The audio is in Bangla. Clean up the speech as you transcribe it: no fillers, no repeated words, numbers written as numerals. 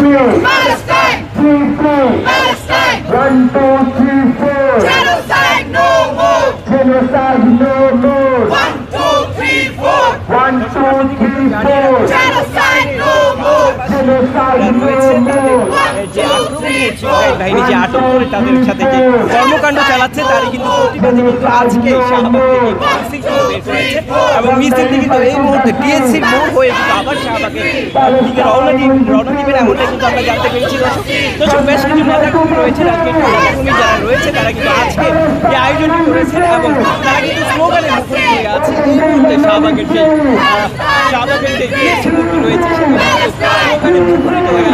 Palestine! Free, free! Palestine! 1, 2, 3, 4! Genocide no more! Genocide no more! 1, 2, 3, 4! 1, 2, 3, 4! Genocide no more! Genocide no more! যে আক্রমণ হচ্ছে ইসরায়েল বাহিনী যে আটক করে তাদের সাথে যে কর্মকাণ্ড চালাচ্ছে তারই কিন্তু প্রতিবাদে কিন্তু আজকে শাহবাগ থেকে মিছিল বের করেছে এবং মিছিলটি কিন্তু এই মুহূর্তে ডিএসসির মোড় হয়ে কিন্তু আবার শাহবাগের দিকে রওনা দিবেন এমনটাই কিন্তু আমরা জানতে পেরেছি। দর্শক বেশ কিছু নেতাকর্মী রয়েছেন আজকে নেতাকর্মী যারা রয়েছে তারা কিন্তু আজকে এই আয়োজনটি করেছেন এবং তারা কিন্তু স্লোগানের মুখে দিয়ে আছে এই মুহূর্তে শাহবাগের যে ডিএসসি মোড়টি রয়েছে সেখানে স্লোগানে মুখরিত হয়ে